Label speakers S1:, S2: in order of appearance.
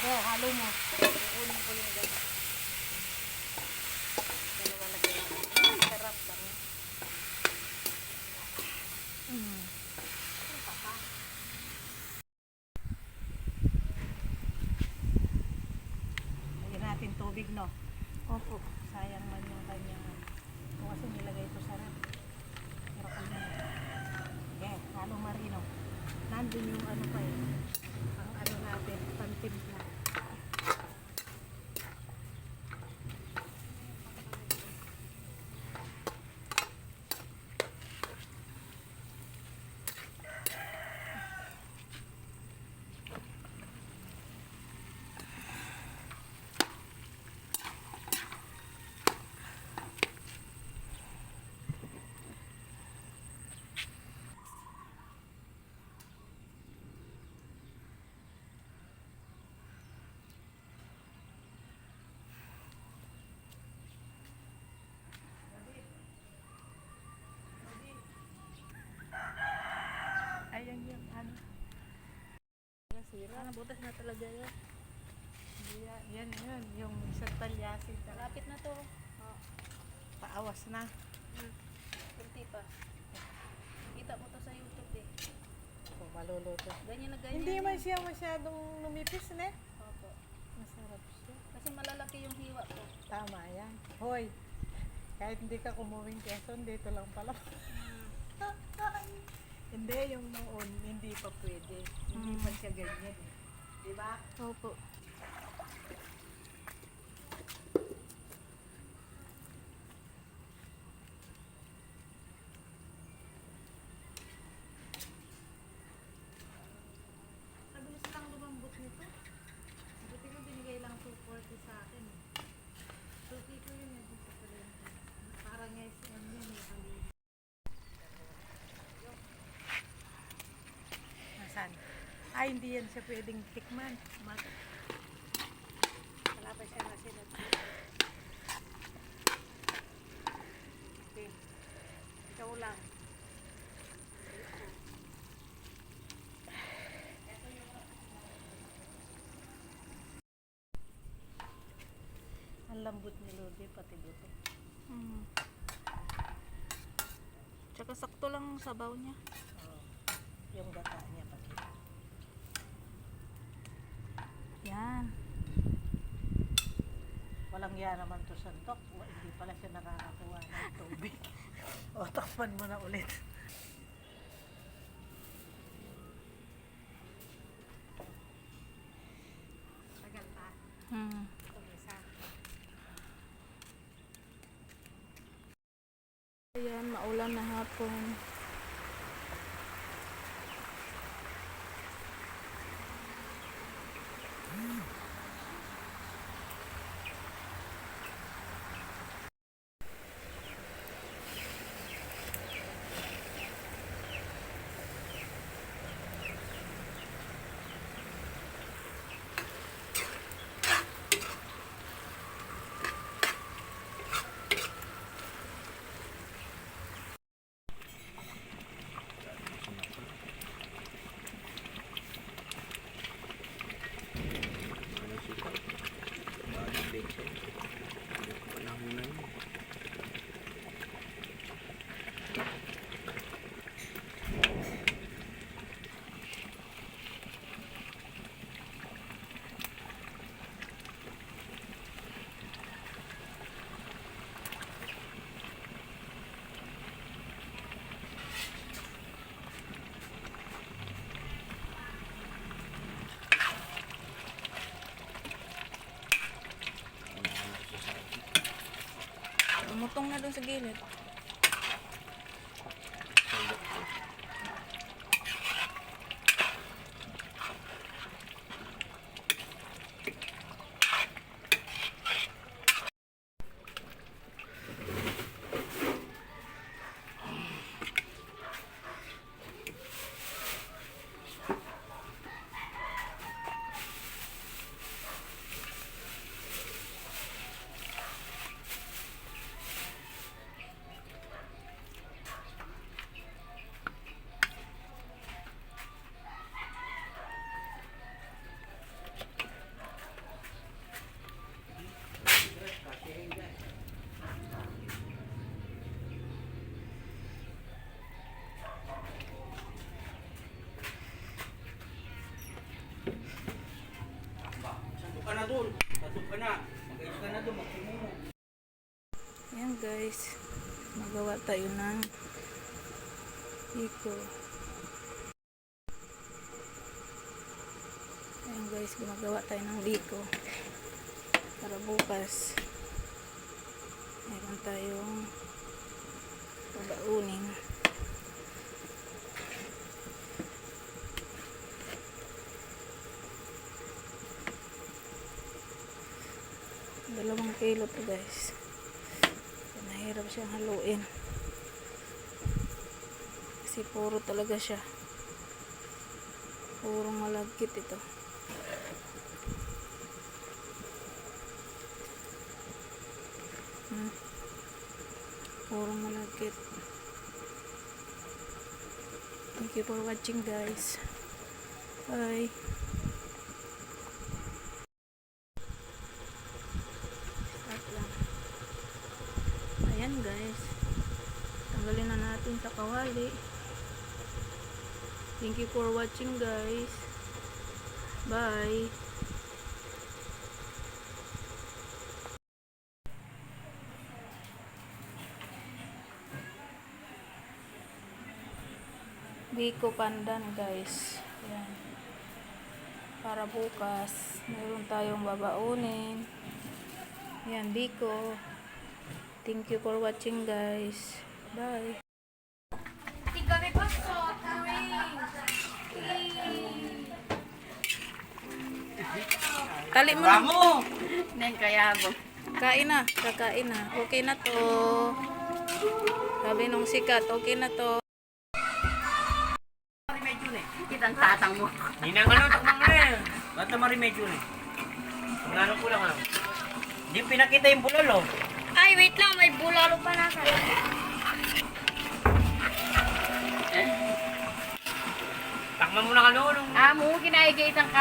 S1: Sige, halo mo.
S2: Uunin ko yung gano'n. Dalawa lagyan natin. Sarap lang.
S1: Lagyan natin tubig, no?
S2: Opo.
S1: Sayang man yung kanyang... Ito kasi nilagay ito sa rep. Pero kanya. Okay, halo marino. Nandun yung ano pa eh. Ang ano natin, pantimpla. Ayan yung ano.
S2: Nasira. Butas na talaga yan.
S1: Yan, yung isang talyasin.
S2: Malapit na to. Oh.
S1: Paawas na.
S2: Kunti pa. Kita mo to sa YouTube eh.
S1: So, maluluto.
S2: Ganyan na ganyan.
S1: Hindi
S2: yan.
S1: man siya masyadong lumipis, ne?
S2: Opo.
S1: Masarap siya.
S2: Kasi malalaki yung hiwa ko.
S1: Tama yan. Hoy, kahit hindi ka kumuwing Quezon, dito lang pala. Hindi, yung noon, hindi pa pwede. Hindi pa siya ganyan. Diba?
S2: Opo.
S1: Mabilis lang lumambot nito. Buti ko binigay lang 240 sa akin. Suki ko yun eh. Sa palengke. Parang SM yun eh. Nasaan? Ay, hindi yan siya pwedeng tikman. Wala pa siya nasinat. Okay. Ikaw lang. Ang lambot ni Lodi, pati buto.
S2: Tsaka sakto lang ang sabaw niya.
S1: Oh, yung gata niya pati.
S2: Yan.
S1: Walang yan naman to santok. Hindi pala siya nakakakuha ng tubig. O, takpan mo na ulit. Tagal pa. Itong isa.
S2: Ayan, maulan na hapon. Umutong na doon sa gilid.
S3: ka na doon. Pasok ka na. Mag-ayos ka na doon. Magsimumo.
S1: Ayan guys, magawa tayo ng biko. Ayan guys, gumagawa tayo ng biko para bukas meron tayong babaunin. Dalawang kilo to guys. Mahirap siyang haluin kasi puro talaga siya, purong malagkit ito. Purong malagkit. Thank you for watching guys. Bye. Start lang. Ayan guys, tanggalin na natin sa kawali. Thank you for watching guys. Bye. Biko pandan guys. Ayan. Para bukas meron tayong babaunin. Ayan, biko. Thank you for watching guys. Bye. Tali mo na.
S2: Neng kayabo.
S1: Kain na. Kakain na. Okay na to. Sabi nung sikat, okay na to.
S2: Kitang tatang mo.
S3: Ninang ano, takbang na eh. Bata marimedyo na eh. Pagano ko lang ano. Hindi pinakita yung bulalo.
S2: Ay, wait lang. May bulalo pa nasa.
S3: Takman mo na ka noon.
S2: Ah, mo kinaigay itang